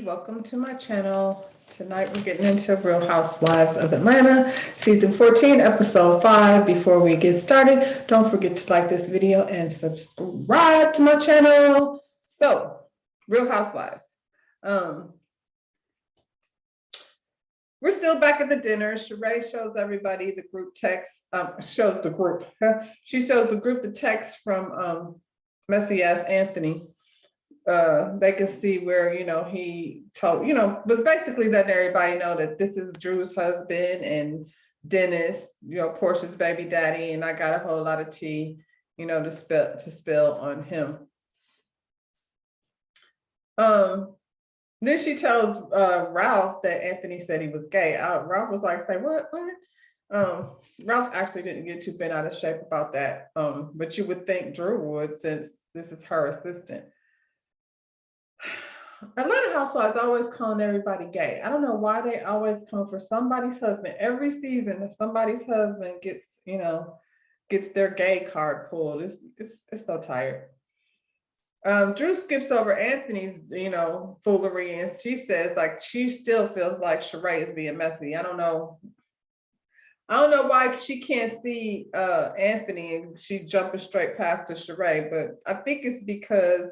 welcome to my channel. Tonight we're getting into Real Housewives of Atlanta, season 14, episode 5. Before we get started, don't forget to like this video and subscribe to my channel. So, Real Housewives. We're still back at the dinner. Sheree shows everybody the group text, shows the group. She shows the group the text from Messy Ass Anthony. They can see where, he told, was basically letting everybody know that this is Drew's husband and Dennis, Portia's baby daddy, and I got a whole lot of tea, to spill on him. Then she tells Ralph that Anthony said he was gay. Ralph was like, say what? Ralph actually didn't get too bent out of shape about that. But you would think Drew would, since this is her assistant. Atlanta Housewives always calling everybody gay. I don't know why they always come for somebody's husband. Every season, if somebody's husband gets their gay card pulled, it's so tired. Drew skips over Anthony's, foolery, and she says like she still feels like Sheree is being messy. I don't know why she can't see Anthony and she jumping straight past to Sheree, but I think it's because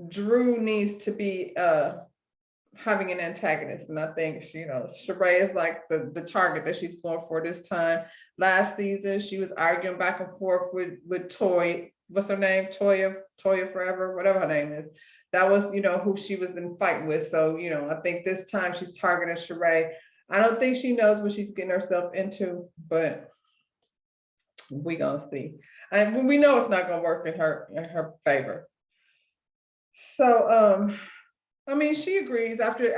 Drew needs to be having an antagonist, and I think Sheree is like the target that she's going for this time. Last season, she was arguing back and forth with Toy. What's her name? Toya Forever, whatever her name is. That was who she was in fight with. So I think this time she's targeting Sheree. I don't think she knows what she's getting herself into, but we gonna see. And we know it's not gonna work in her favor. So she agrees after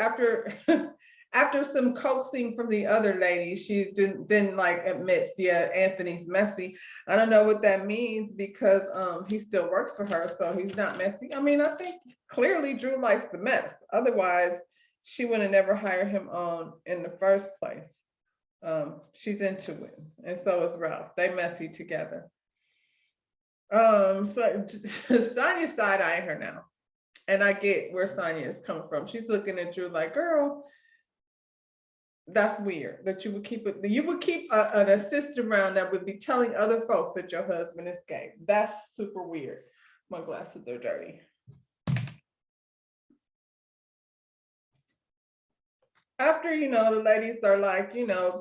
after some coaxing from the other lady, she then like admits, yeah, Anthony's messy. I don't know what that means because he still works for her, so he's not messy. I think clearly Drew likes the mess. Otherwise, she would have never hired him on in the first place. She's into it, and so is Ralph. They messy together. So Sonya's side-eyeing her now. And I get where Sonya is coming from. She's looking at Drew like, girl, that's weird that you would keep an assistant around that would be telling other folks that your husband is gay. That's super weird. My glasses are dirty. After, the ladies are like,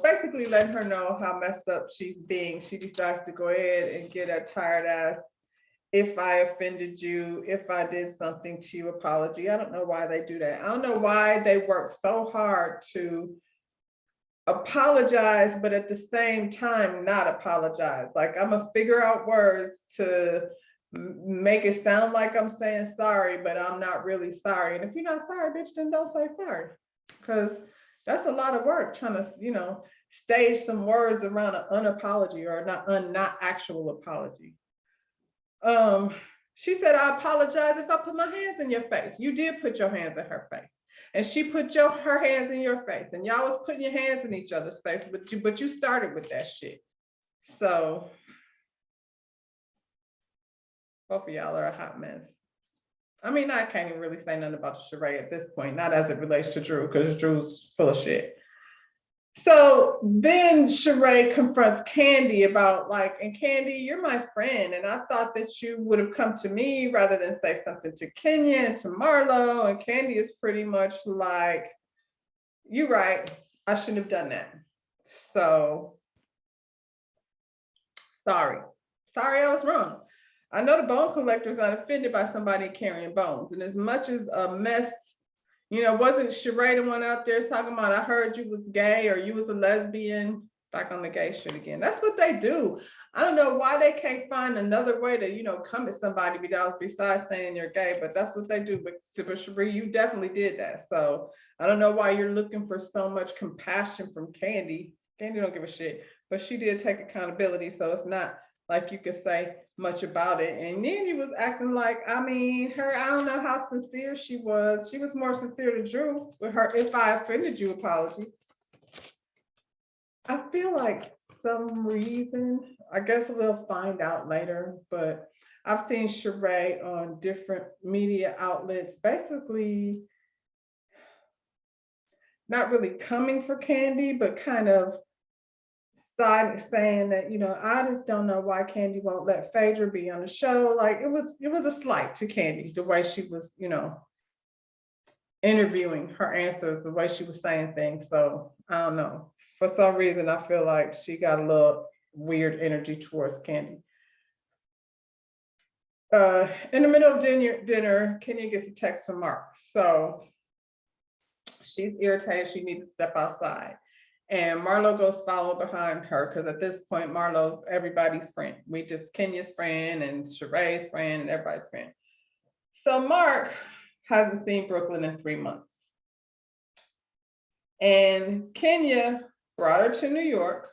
basically letting her know how messed up she's being, she decides to go ahead and get a tired ass, if I offended you, if I did something to you, apology. I don't know why they do that. I don't know why they work so hard to apologize, but at the same time, not apologize. Like, I'm gonna figure out words to make it sound like I'm saying sorry, but I'm not really sorry. And if you're not sorry, bitch, then don't say sorry. Because that's a lot of work trying to, stage some words around an unapology or not actual apology. She said, I apologize if I put my hands in your face. You did put your hands in her face. And she put her hands in your face. And y'all was putting your hands in each other's face, but you started with that shit. So both of y'all are a hot mess. I can't even really say nothing about Sheree at this point, not as it relates to Drew, because Drew's full of shit. So then Sheree confronts Candy about and Candy, you're my friend, and I thought that you would have come to me rather than say something to Kenya and to Marlo. And Candy is pretty much like, you're right, I shouldn't have done that. So sorry, I was wrong. I know the bone collector's not offended by somebody carrying bones, and as much as a mess. Wasn't Sheree the one out there talking about, I heard you was gay or you was a lesbian? Back on the gay shit again. That's what they do. I don't know why they can't find another way to, come at somebody besides saying you're gay, but that's what they do. But Sheree, you definitely did that. So I don't know why you're looking for so much compassion from Candy. Candy don't give a shit, but she did take accountability. So it's not like you could say much about it. And then he was acting like, I don't know how sincere she was. She was more sincere to Drew with her if I offended you apology. I feel like some reason, I guess we'll find out later, but I've seen Sheree on different media outlets basically not really coming for Candy, but kind of saying that, I just don't know why Candy won't let Phaedra be on the show. Like it was a slight to Candy, the way she was, interviewing her answers, the way she was saying things. So I don't know. For some reason, I feel like she got a little weird energy towards Candy. In the middle of dinner, Kenya gets a text from Mark. So she's irritated. She needs to step outside. And Marlo goes following behind her because at this point, Marlo's everybody's friend. We just Kenya's friend and Sheree's friend and everybody's friend. So Mark hasn't seen Brooklyn in 3 months. And Kenya brought her to New York,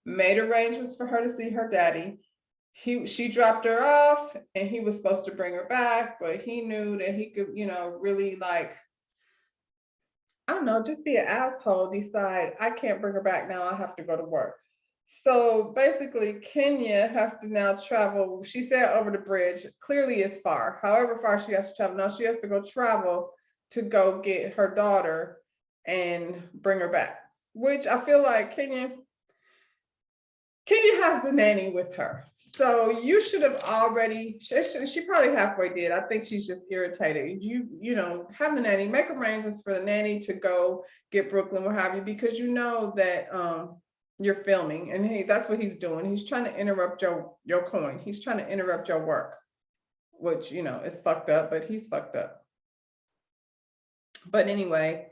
made arrangements for her to see her daddy. She dropped her off and he was supposed to bring her back, but he knew that he could, really like, I don't know, just be an asshole, decide I can't bring her back now, I have to go to work. So basically, Kenya has to now travel. She said over the bridge, clearly it's far. However far she has to travel. Now she has to go travel to go get her daughter and bring her back, which I feel like Kenya has the nanny with her. So you should have already, she probably halfway did. I think she's just irritated. Have the nanny, make arrangements for the nanny to go get Brooklyn, what have you, because you know that you're filming and that's what he's doing. He's trying to interrupt your coin. He's trying to interrupt your work, which, is fucked up, but he's fucked up. But anyway,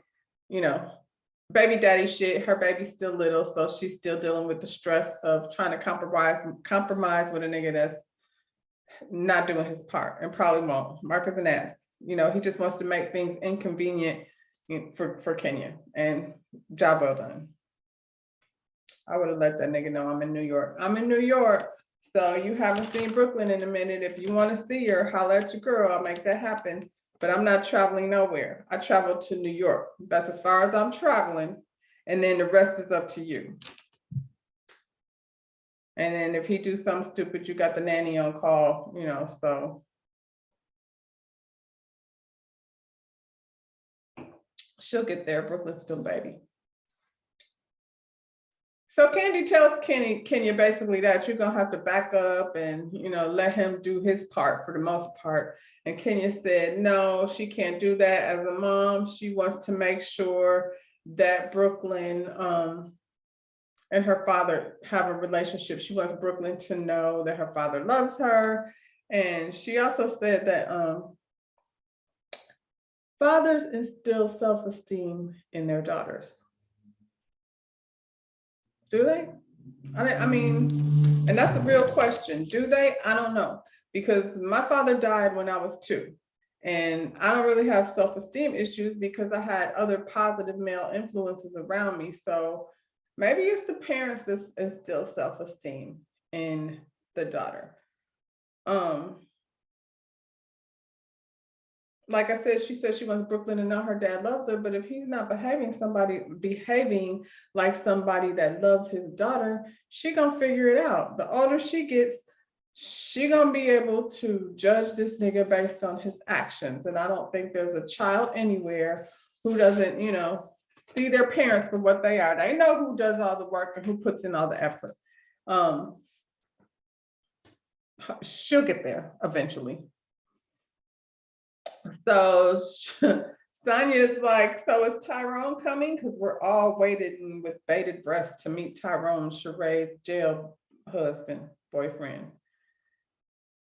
baby daddy shit, her baby's still little, so she's still dealing with the stress of trying to compromise with a nigga that's not doing his part and probably won't. Mark is an ass. He just wants to make things inconvenient for Kenya, and job well done. I would have let that nigga know I'm in New York. I'm in New York. So you haven't seen Brooklyn in a minute. If you want to see her, holler at your girl. I'll make that happen. But I'm not traveling nowhere. I traveled to New York. That's as far as I'm traveling. And then the rest is up to you. And then if he do something stupid, you got the nanny on call, so. She'll get there. Brooklyn's still baby. So Candy tells Kenya basically that you're gonna have to back up and let him do his part for the most part. And Kenya said no, she can't do that as a mom. She wants to make sure that Brooklyn and her father have a relationship. She wants Brooklyn to know that her father loves her. And she also said that fathers instill self-esteem in their daughters. Do they? I mean, and that's a real question. Do they? I don't know. Because my father died when I was 2. And I don't really have self-esteem issues because I had other positive male influences around me. So maybe it's the parents that instill self-esteem in the daughter. Like I said, she said she wants Brooklyn to know her dad loves her, but if he's not behaving like somebody that loves his daughter, she gonna figure it out. The older she gets, she gonna be able to judge this nigga based on his actions. And I don't think there's a child anywhere who doesn't, see their parents for what they are. They know who does all the work and who puts in all the effort. She'll get there eventually. So Sonya's like, so is Tyrone coming? Because we're all waiting with bated breath to meet Tyrone, Sheree's jail boyfriend.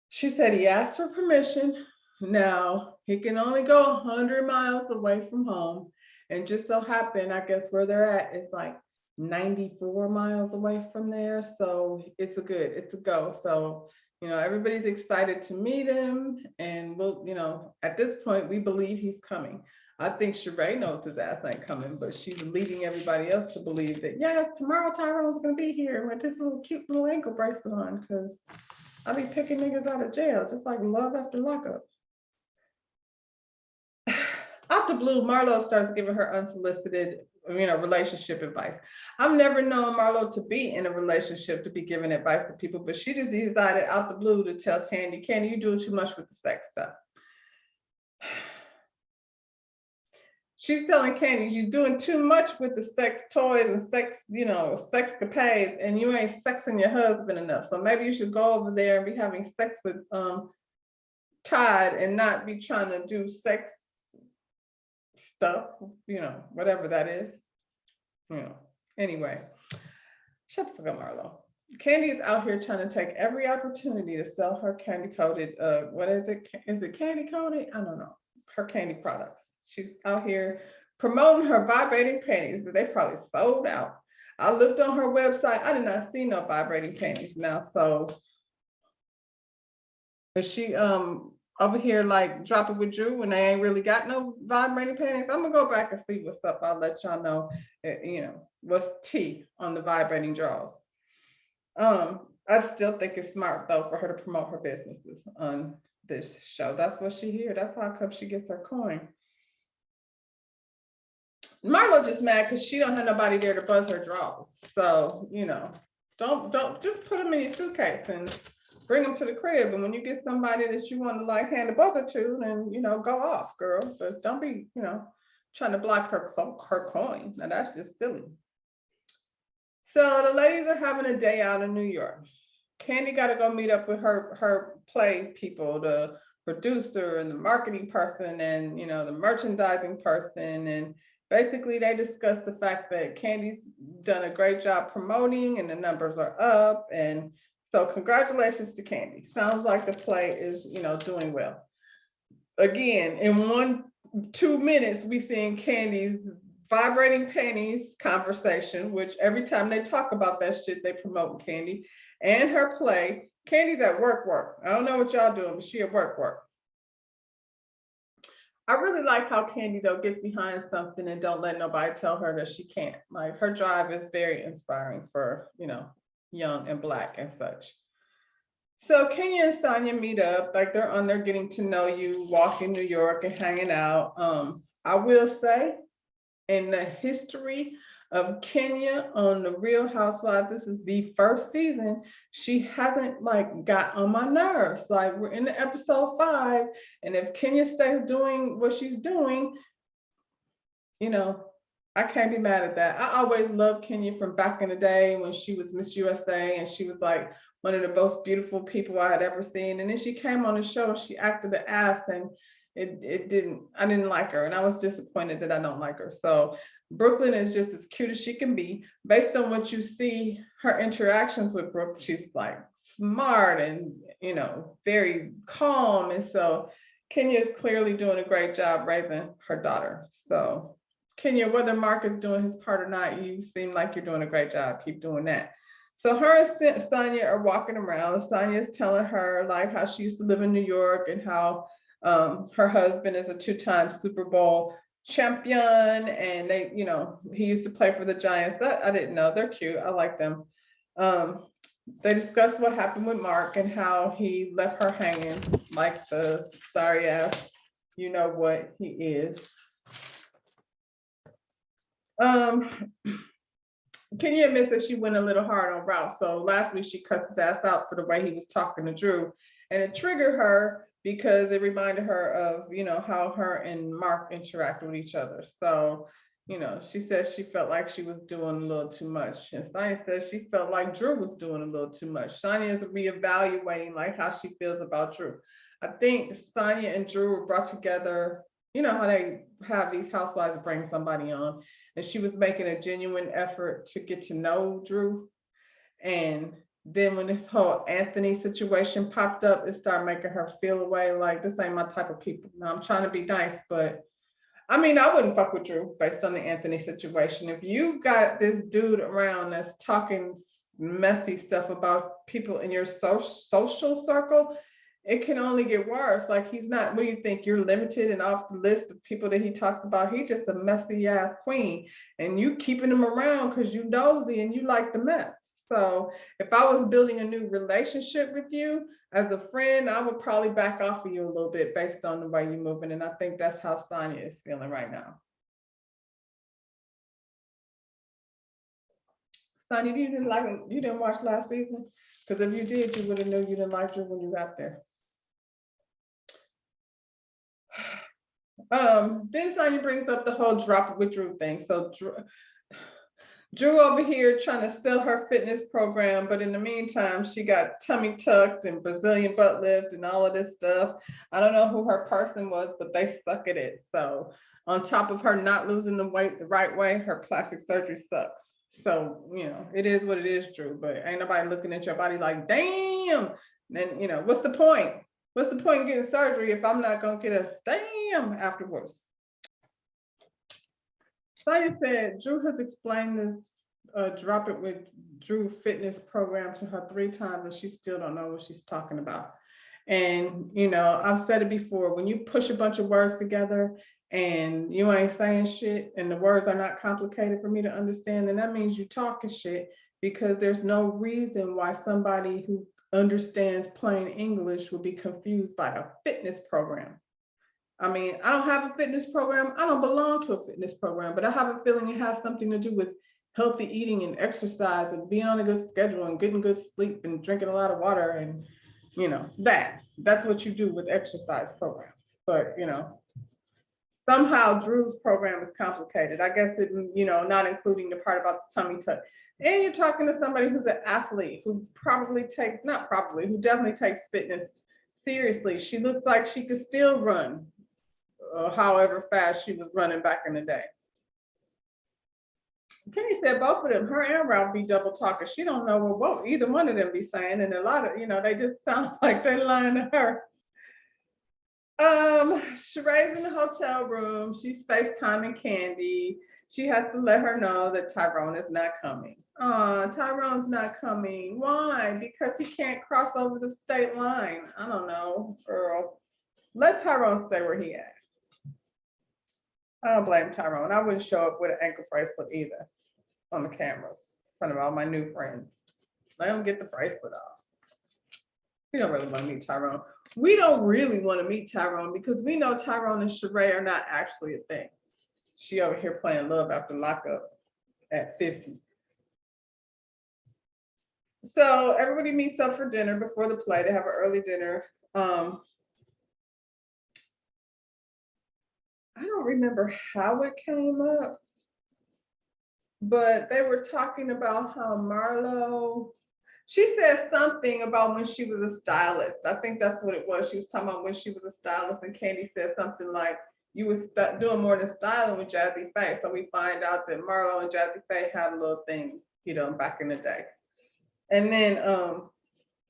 She said he asked for permission. Now he can only go 100 miles away from home. And just so happened, I guess where they're at is like 94 miles away from there. So it's a go. So, everybody's excited to meet him. And we'll, at this point, we believe he's coming. I think Sheree knows his ass ain't coming, but she's leading everybody else to believe that, yes, tomorrow Tyrone's going to be here with this little cute little ankle bracelet on, because I'll be picking niggas out of jail, just like love after lockup. Out the blue, Marlo starts giving her unsolicited, relationship advice. I've never known Marlo to be in a relationship to be giving advice to people, but she just decided out the blue to tell Candy, you're doing too much with the sex stuff. she's telling Candy, you're doing too much with the sex toys and sex, sexcapades, and you ain't sexing your husband enough. So maybe you should go over there and be having sex with Todd and not be trying to do sex stuff, whatever that is. Anyway, shut the fuck up, Marlo. Candy is out here trying to take every opportunity to sell her candy coated, what is it? Is it candy coated? I don't know. Her candy products. She's out here promoting her vibrating panties, but they probably sold out. I looked on her website. I did not see no vibrating panties now. So is she over here like drop it with Drew when they ain't really got no vibrating panties? I'm gonna go back and see what's up. I'll let y'all know, what's tea on the vibrating draws. I still think it's smart though for her to promote her businesses on this show. That's what she here. That's how come she gets her coin. Marlo just mad because she don't have nobody there to buzz her draws. So, don't just put them in your suitcase and bring them to the crib. And when you get somebody that you want to like hand the buzzer to, then, go off, girl. But don't be, trying to block her coin. Now that's just silly. So the ladies are having a day out in New York. Candy got to go meet up with her play people, the producer and the marketing person and, the merchandising person. And basically they discussed the fact that Candy's done a great job promoting and the numbers are up. And so congratulations to Candy. Sounds like the play is, doing well. Again, in 2 minutes, we seen Candy's vibrating panties conversation, which every time they talk about that shit, they promote Candy and her play. Candy's at work. I don't know what y'all doing, but she at work. I really like how Candy though gets behind something and don't let nobody tell her that she can't. Like her drive is very inspiring for, young and Black and such. So Kenya and Sonia meet up, like they're on there getting to know you, walking New York and hanging out. I will say, in the history of Kenya on the Real Housewives, this is the first season, she hasn't got on my nerves. Like we're in the episode 5, and if Kenya stays doing what she's doing, I can't be mad at that. I always loved Kenya from back in the day when she was Miss USA and she was like one of the most beautiful people I had ever seen. And then she came on the show, she acted an ass and I didn't like her. And I was disappointed that I don't like her. So Brooklyn is just as cute as she can be. Based on what you see, her interactions with Brooke, she's like smart and, very calm. And so Kenya is clearly doing a great job raising her daughter. So Kenya, whether Mark is doing his part or not, you seem like you're doing a great job. Keep doing that. So her and Sonia are walking around. Sonia is telling her like how she used to live in New York and how her husband is a 2-time Super Bowl champion. And they, he used to play for the Giants. That I didn't know. They're cute. I like them. They discuss what happened with Mark and how he left her hanging like the sorry ass, you know what he is. Kenya admits that she went a little hard on Ralph. So last week she cut his ass out for the way he was talking to Drew, and it triggered her because it reminded her of, how her and Mark interact with each other. So, she said she felt like she was doing a little too much. And Sonia says she felt like Drew was doing a little too much. Sonia is reevaluating like how she feels about Drew. I think Sonia and Drew were brought together. You know how they have these housewives bring somebody on, and she was making a genuine effort to get to know Drew. And then when this whole Anthony situation popped up, it started making her feel away like this ain't my type of people. Now I'm trying to be nice, but I wouldn't fuck with Drew based on the Anthony situation. If you got this dude around that's talking messy stuff about people in your social circle, it can only get worse. Like he's not, what do you think? You're limited and off the list of people that he talks about. He's just a messy ass queen. And you keeping him around because you nosy and you like the mess. So if I was building a new relationship with you as a friend, I would probably back off of you a little bit based on the way you're moving. And I think that's how Sonia is feeling right now. Sonia, you didn't watch last season? Because if you did, you would have known you didn't like Drew when you got there. Then Sonya brings up the whole drop it with Drew thing. So Drew over here trying to sell her fitness program, but in the meantime, she got tummy tucked and Brazilian butt lift and all of this stuff. I don't know who her person was, but they suck at it. So on top of her not losing the weight the right way, her plastic surgery sucks. So, it is what it is, Drew, but ain't nobody looking at your body like, damn. Then, what's the point? What's the point in getting surgery if I'm not gonna get a damn afterwards? Sonya said Drew has explained this drop it with Drew fitness program to her 3 times and she still don't know what she's talking about. And I've said it before, when you push a bunch of words together and you ain't saying shit and the words are not complicated for me to understand, then that means you talking shit, because there's no reason why somebody who understands plain English would be confused by a fitness program. I mean, I don't have a fitness program. I don't belong to a fitness program, but I have a feeling it has something to do with healthy eating and exercise and being on a good schedule and getting good sleep and drinking a lot of water. And, that's what you do with exercise programs. But, somehow Drew's program is complicated. I guess not including the part about the tummy tuck. And you're talking to somebody who's an athlete who who definitely takes fitness seriously. She looks like she could still run however fast she was running back in the day. Kenny said both of them, her and Ralph, be double talking. She don't know what either one of them be saying, and a lot of they just sound like they're lying to her. Sheree's in the hotel room. She's FaceTiming Candy. She has to let her know that Tyrone is not coming. Tyrone's not coming. Why? Because he can't cross over the state line. I don't know, girl. Let Tyrone stay where he at. I don't blame Tyrone. I wouldn't show up with an ankle bracelet either on the cameras in front of all my new friends. Let him get the bracelet off. We don't really want to meet Tyrone. We don't really want to meet Tyrone because we know Tyrone and Sheree are not actually a thing. She over here playing love after lockup at 50. So everybody meets up for dinner before the play. They have an early dinner. I don't remember how it came up, but they were talking about how Marlo, she said something about when she was a stylist. I think that's what it was. She was talking about when she was a stylist, and Candy said something like, you was doing more than styling with Jazzy Faye. So we find out that Marlo and Jazzy Faye had a little thing, back in the day. And then,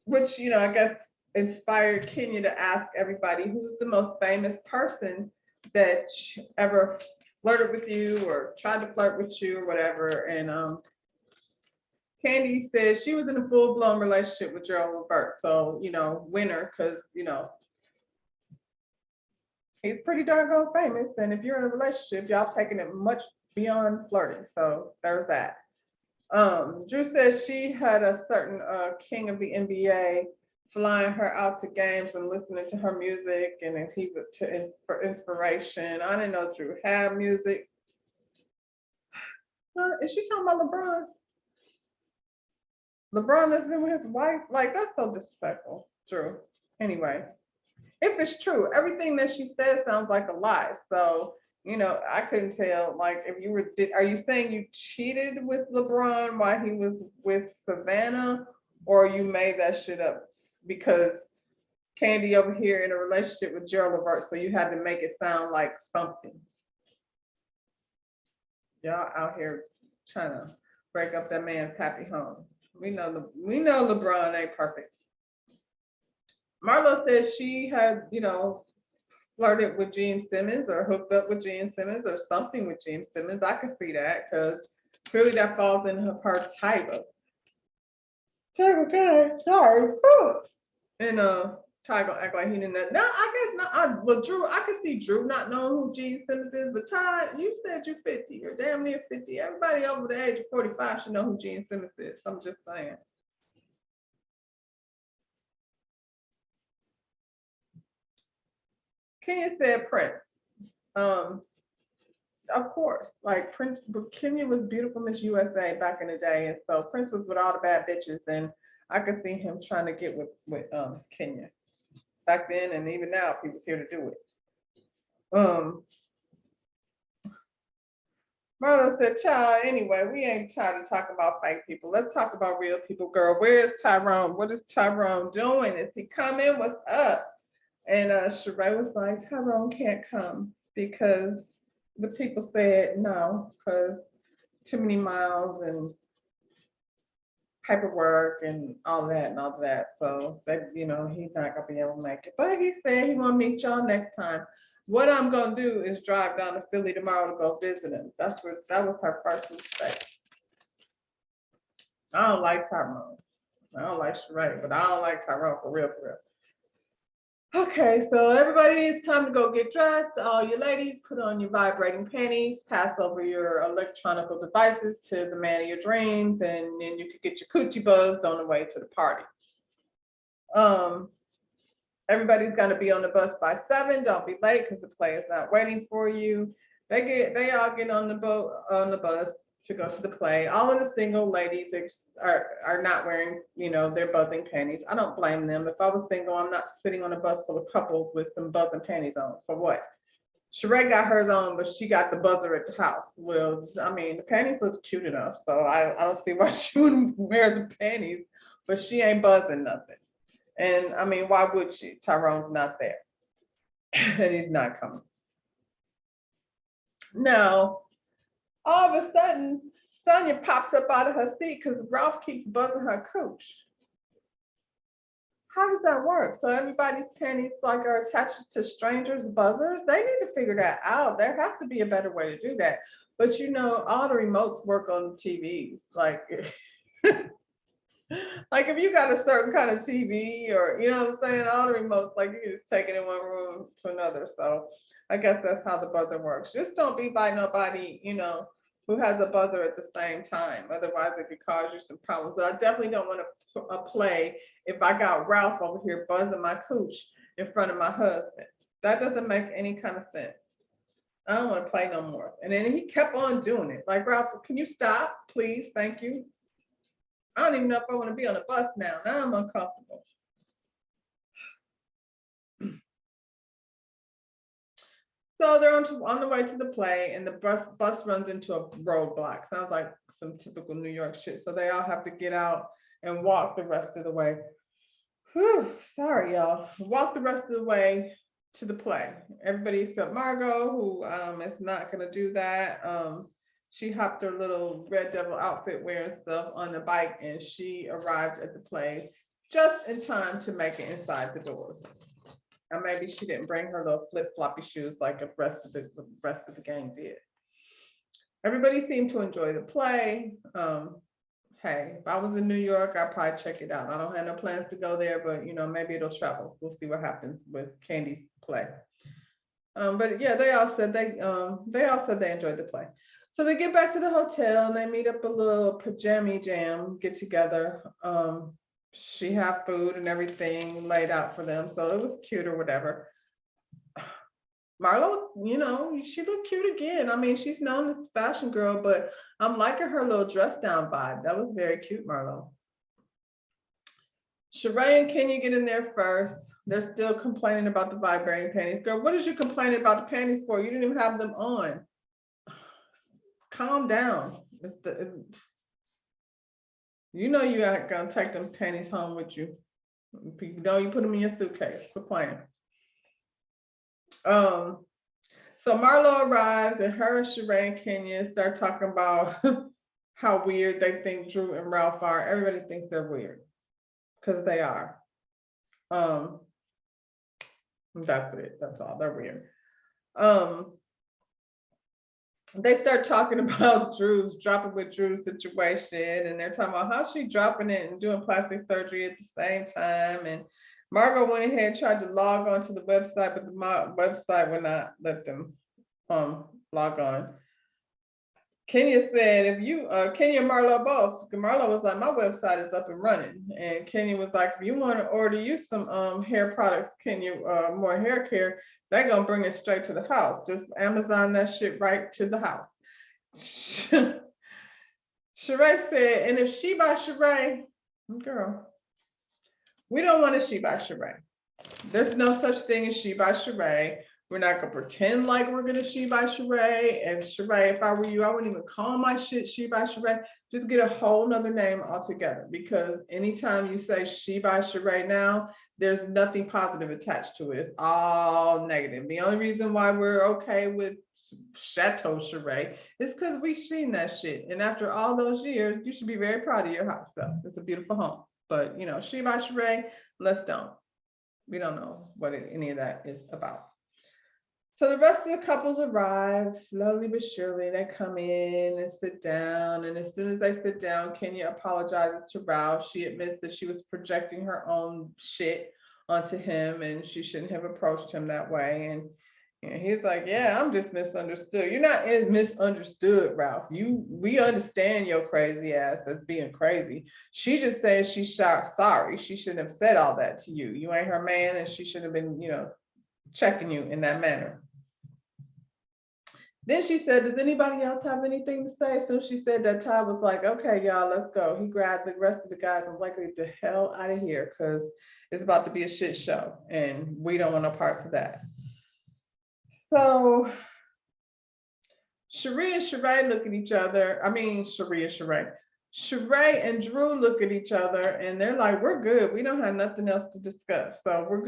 which, I guess inspired Kenya to ask everybody, who's the most famous person that ever flirted with you or tried to flirt with you or whatever. And Candy said she was in a full-blown relationship with Gerald Levert. So, winner, because, he's pretty darn famous. And if you're in a relationship, y'all taking it much beyond flirting. So there's that. Drew says she had a certain king of the NBA flying her out to games and listening to her music, and he for inspiration. I didn't know Drew had music. Is she talking about LeBron? LeBron that's been with his wife? Like, that's so disrespectful, Drew. Anyway, if it's true, everything that she says sounds like a lie. So, I couldn't tell. Like, if you are you saying you cheated with LeBron while he was with Savannah, or you made that shit up because Candy over here in a relationship with Gerald Levert, so you had to make it sound like something? Y'all out here trying to break up that man's happy home. We know LeBron ain't perfect. Marlo says she had, flirted with Gene Simmons or hooked up with Gene Simmons or something with Gene Simmons. I can see that because clearly that falls in her type of guy. Sorry. And Ty gonna act like he didn't know. No, I guess not. Well, Drew, I can see Drew not knowing who Gene Simmons is, but Ty, you said you're 50. You're damn near 50. Everybody over the age of 45 should know who Gene Simmons is. I'm just saying. Kenya said Prince. Of course, like Prince, Kenya was beautiful Miss USA back in the day, and so Prince was with all the bad bitches, and I could see him trying to get with Kenya back then, and even now if he was here to do it. Marlo said, child, anyway, we ain't trying to talk about fake people. Let's talk about real people, girl. Where's Tyrone? What is Tyrone doing? Is he coming? What's up? And Sheree was like, Tyrone can't come because the people said no, because too many miles and paperwork and all that and all that. So that, you know, he's not gonna be able to make it. But he said he wanna meet y'all next time. What I'm gonna do is drive down to Philly tomorrow to go visit him. That was her first mistake. I don't like Tyrone. I don't like Sheree, but I don't like Tyrone for real, for real. Okay, so everybody, it's time to go get dressed. All you ladies, put on your vibrating panties, pass over your electronic devices to the man of your dreams, and then you could get your coochie buzzed on the way to the party. Everybody's gonna be on the bus by 7. Don't be late because the play is not waiting for you. They all get on the bus to go to the play. All of the single ladies are not wearing, you know, their buzzing panties. I don't blame them. If I was single, I'm not sitting on a bus full of couples with some buzzing panties on. For what? Sheree got hers on, but she got the buzzer at the house. Well, I mean, the panties look cute enough, so I don't see why she wouldn't wear the panties, but she ain't buzzing nothing. And I mean, why would she? Tyrone's not there. And he's not coming. Now, all of a sudden, Sonia pops up out of her seat because Ralph keeps buzzing her cooch. How does that work? So everybody's panties like are attached to strangers' buzzers? They need to figure that out. There has to be a better way to do that. But you know, all the remotes work on TVs. Like, like if you got a certain kind of TV or, you know what I'm saying, all the remotes, like you can just take it in one room to another. So I guess that's how the buzzer works. Just don't be by nobody, you know, who has a buzzer at the same time. Otherwise it could cause you some problems. But I definitely don't want to play if I got Ralph over here buzzing my cooch in front of my husband. That doesn't make any kind of sense. I don't want to play no more. And then he kept on doing it. Like, Ralph, can you stop, please? Thank you. I don't even know if I want to be on a bus now. Now I'm uncomfortable. So they're on the way to the play, and the bus runs into a roadblock. Sounds like some typical New York shit. So they all have to get out and walk the rest of the way. Whew, sorry, y'all. Walk the rest of the way to the play. Everybody except Margot, who is not gonna do that. She hopped her little Red Devil outfit wearing stuff on the bike, and she arrived at the play just in time to make it inside the doors. Or maybe she didn't bring her little flip-floppy shoes like the rest of the gang did. Everybody seemed to enjoy the play. Hey, if I was in New York, I'd probably check it out. I don't have no plans to go there, but you know, maybe it'll travel. We'll see what happens with Candy's play. But yeah, they all said they enjoyed the play. So they get back to the hotel and they meet up a little pajama jam, get together. She had food and everything laid out for them, so it was cute or whatever. Marlo, you know, she looked cute again. I mean, she's known as a fashion girl, but I'm liking her little dress down vibe. That was very cute, Marlo. Sheree and Kenya get in there first. They're still complaining about the vibrating panties. Girl, what is you complaining about the panties for? You didn't even have them on. Calm down. You know you aren't gonna take them panties home with you. You know you put them in your suitcase. Quit playing. So Marlo arrives, and her and Sheree and Kenya start talking about how weird they think Drew and Ralph are. Everybody thinks they're weird because they are. That's it. That's all. They're weird. They start talking about dropping with Drew's situation, and they're talking about how she dropping it and doing plastic surgery at the same time. And Margot went ahead and tried to log on to the website, but the website would not let them log on. Kenya said, if you, Kenya and Marlo both, Marlo was like, my website is up and running. And Kenya was like, if you want to order you some hair products, Kenya, more hair care, they're going to bring it straight to the house. Just Amazon that shit right to the house. Sheree said, and if she by Sheree, girl, we don't want a she by Sheree. There's no such thing as she by Sheree. We're not gonna pretend like we're gonna she by Sheree. And Sheree, if I were you, I wouldn't even call my shit she by Sheree. Just get a whole nother name altogether, because anytime you say she by Sheree now, there's nothing positive attached to it. It's all negative. The only reason why we're okay with Chateau Sheree is because we seen that shit. And after all those years, you should be very proud of your house stuff. It's a beautiful home. But you know, she by Sheree, let's don't. We don't know what any of that is about. So the rest of the couples arrive slowly but surely. They come in and sit down. And as soon as they sit down, Kenya apologizes to Ralph. She admits that she was projecting her own shit onto him and she shouldn't have approached him that way. And he's like, yeah, I'm just misunderstood. You're not misunderstood, Ralph. We understand your crazy ass that's being crazy. She just says she's sorry. She shouldn't have said all that to you. You ain't her man, and she shouldn't have been, checking you in that manner. Then she said, does anybody else have anything to say? So she said that, Ty was like, okay, y'all, let's go. He grabbed the rest of the guys and was like, get the hell out of here, because it's about to be a shit show and we don't want no parts of that. So Sheree and Sheree look at each other. Sheree and Drew look at each other and they're like, we're good. We don't have nothing else to discuss. So we're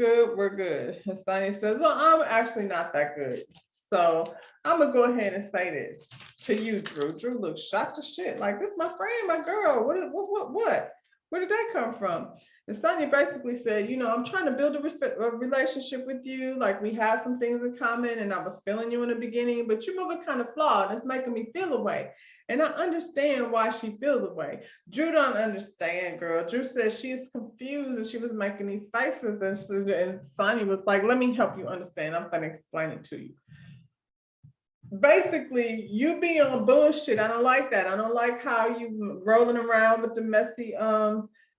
good. And Sonia says, well, I'm actually not that good. So I'm gonna go ahead and say this to you, Drew. Drew looks shocked as shit. Like, this is my friend, my girl. What? Where did that come from? And Sonia basically said, I'm trying to build a relationship with you. Like, we have some things in common and I was feeling you in the beginning, but you're moving kind of flawed. It's making me feel away. And I understand why she feels away. Drew don't understand, girl. Drew says she's confused and she was making these faces. And Sonia was like, let me help you understand. I'm going to explain it to you. Basically, you be on bullshit. I don't like that. I don't like how you rolling around with the messy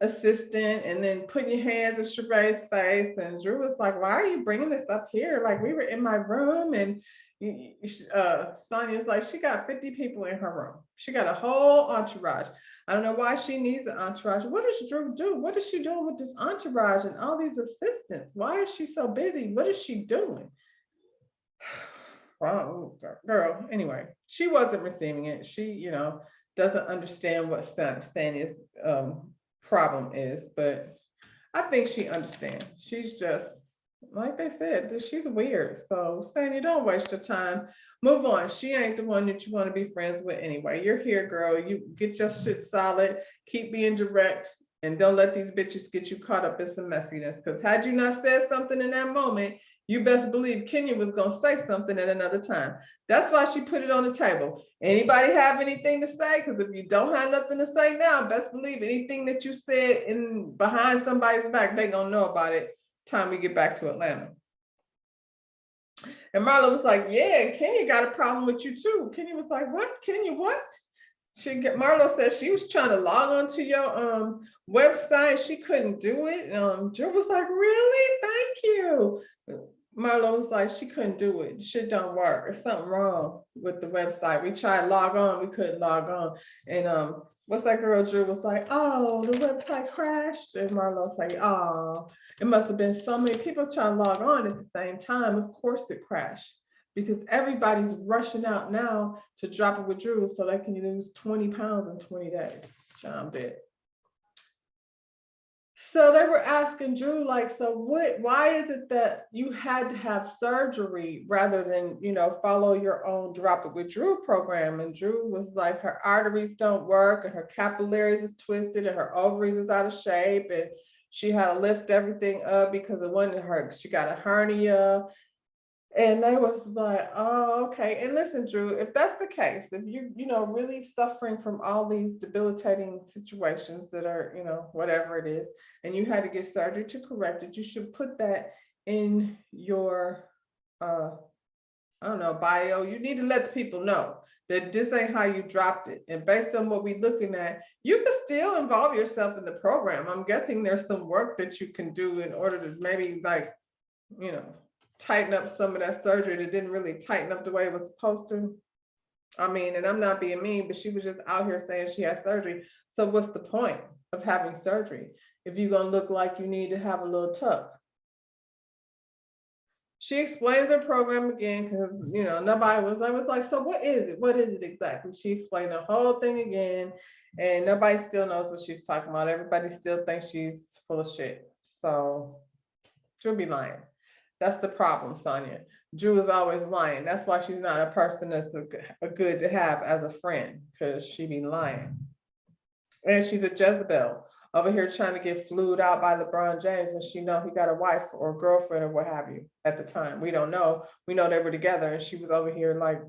assistant and then putting your hands in Sheree's face. And Drew was like, why are you bringing this up here? Like, we were in my room. And Sonia's like, she got 50 people in her room. She got a whole entourage. I don't know why she needs an entourage. What does Drew do? What is she doing with this entourage and all these assistants? Why is she so busy? What is she doing? Well, girl, anyway, she wasn't receiving it. She, doesn't understand what Stania's problem is, but I think she understands. She's just, like they said, she's weird. So Stania, don't waste your time. Move on. She ain't the one that you want to be friends with anyway. You're here, girl. You get your shit solid. Keep being direct. And don't let these bitches get you caught up in some messiness. Because had you not said something in that moment, you best believe Kenya was going to say something at another time. That's why she put it on the table. Anybody have anything to say? Because if you don't have nothing to say now, best believe anything that you said in behind somebody's back, they're going to know about it time we get back to Atlanta. And Marla was like, yeah, Kenya got a problem with you too. Kenya was like, what? Kenya, what? Marlo said she was trying to log on to your website. She couldn't do it. Drew was like, really? Thank you. Marlo was like, she couldn't do it. Shit don't work. There's something wrong with the website. We tried to log on. We couldn't log on. And what's that girl? Drew was like, oh, the website crashed. And Marlo was like, oh, it must have been so many people trying to log on at the same time. Of course it crashed. Because everybody's rushing out now to drop it with Drew so they can lose 20 pounds in 20 days. John did. So they were asking Drew, like, so why is it that you had to have surgery rather than, follow your own drop it with Drew program? And Drew was like, her arteries don't work and her capillaries is twisted and her ovaries is out of shape. And she had to lift everything up because it wasn't her. She got a hernia. And they was like, oh, okay. And listen, Drew, if that's the case, if you, really suffering from all these debilitating situations that are, whatever it is, and you had to get surgery to correct it, you should put that in your, I don't know, bio. You need to let the people know that this ain't how you dropped it. And based on what we're looking at, you can still involve yourself in the program. I'm guessing there's some work that you can do in order to maybe tighten up some of that surgery that didn't really tighten up the way it was supposed to. I mean, and I'm not being mean, but she was just out here saying she had surgery. So what's the point of having surgery if you're going to look like you need to have a little tuck? She explains her program again because nobody was. I was like, so what is it? What is it exactly? She explained the whole thing again, and nobody still knows what she's talking about. Everybody still thinks she's full of shit. So she'll be lying. That's the problem, Sonia. Drew is always lying. That's why she's not a person that's a good to have as a friend, because she be lying. And she's a Jezebel over here trying to get flued out by LeBron James when she know he got a wife or a girlfriend or what have you at the time. We don't know. We know they were together, and she was over here like,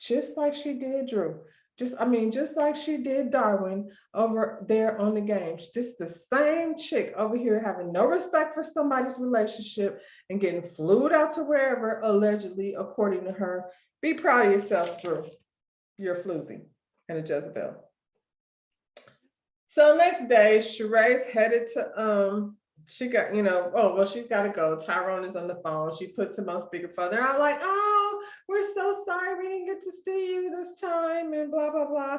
just like she did Drew. Just like she did Darwin over there on the game. Just the same chick over here having no respect for somebody's relationship and getting flued out to wherever, allegedly, according to her. Be proud of yourself, Drew. You're a floozy and a Jezebel. So next day, Sheree's headed to she got, she's got to go. Tyrone is on the phone. She puts him on speakerphone. They're all like, oh, we're so sorry we didn't get to see you this time, and blah, blah, blah.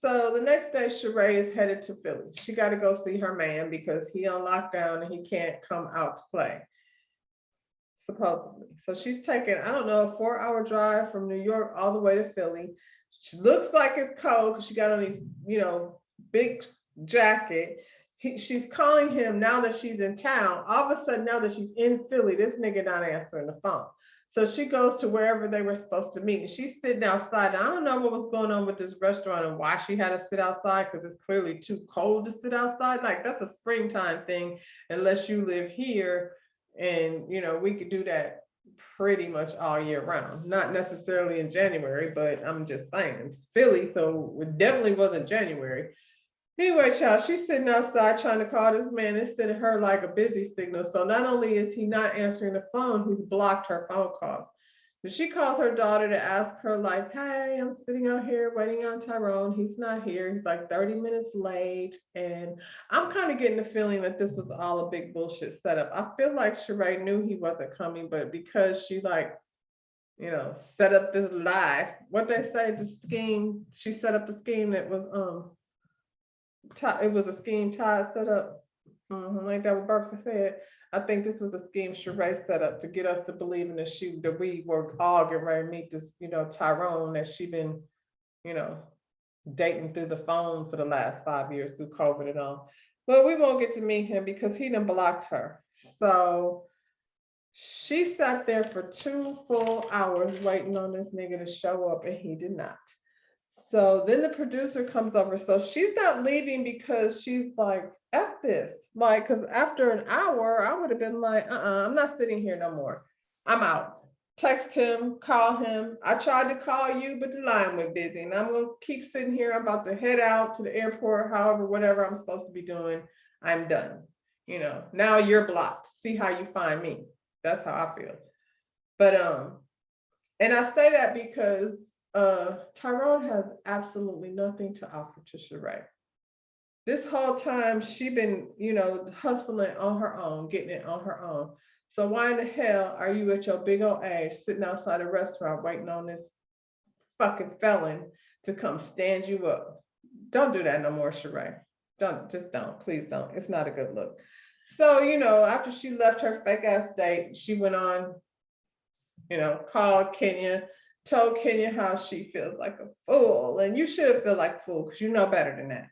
So the next day, Sheree is headed to Philly. She got to go see her man because he on lockdown and he can't come out to play, supposedly. So she's taking, I don't know, a 4-hour drive from New York all the way to Philly. She looks like it's cold because she got on these, big jacket. She's calling him now that she's in town. All of a sudden, now that she's in Philly, this nigga not answering the phone. So she goes to wherever they were supposed to meet, and she's sitting outside. I don't know what was going on with this restaurant and why she had to sit outside, because it's clearly too cold to sit outside. Like, that's a springtime thing, unless you live here, and we could do that pretty much all year round. Not necessarily in January, but I'm just saying it's Philly, so it definitely wasn't January. Anyway, child, she's sitting outside trying to call this man. It's sending her like a busy signal. So not only is he not answering the phone, he's blocked her phone calls. But she calls her daughter to ask her, like, hey, I'm sitting out here waiting on Tyrone. He's not here. He's like 30 minutes late. And I'm kind of getting the feeling that this was all a big bullshit setup. I feel like Sheree knew he wasn't coming, but because she set up this lie, what they say, the scheme, she set up the scheme that was, it was a scheme Todd set up. Like that what Bertha said. I think this was a scheme Sheree set up to get us to believe in that we were all getting ready to meet this, Tyrone that she been, dating through the phone for the last 5 years through COVID and all. But we won't get to meet him because he done blocked her. So she sat there for 2 full hours waiting on this nigga to show up, and he did not. So then the producer comes over. So she's not leaving because she's like, F this. Like, because after an hour, I would have been like, I'm not sitting here no more. I'm out. Text him, call him. I tried to call you, but the line went busy. And I'm going to keep sitting here. I'm about to head out to the airport, however, whatever I'm supposed to be doing. I'm done. Now you're blocked. See how you find me. That's how I feel. But, and I say that because Tyrone has absolutely nothing to offer to Sheree. This whole time she been, hustling on her own, getting it on her own. So why in the hell are you at your big old age sitting outside a restaurant waiting on this fucking felon to come stand you up? Don't do that no more, Sheree. Don't, please don't. It's not a good look. So, after she left her fake ass date, she went on, called Kenya, told Kenya how she feels like a fool, and you should feel like a fool because you know better than that.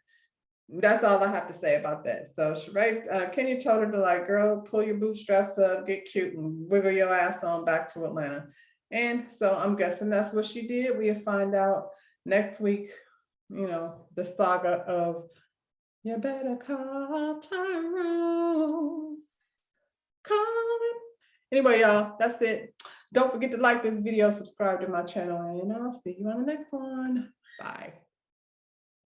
That's all I have to say about that. So Sheree, Kenya told her to, like, girl, pull your bootstraps up, get cute, and wiggle your ass on back to Atlanta. And so I'm guessing that's what she did. We'll find out next week, the saga of you better call Tyrone. Call him. Anyway, y'all, that's it. Don't forget to like this video, subscribe to my channel, and I'll see you on the next one. Bye.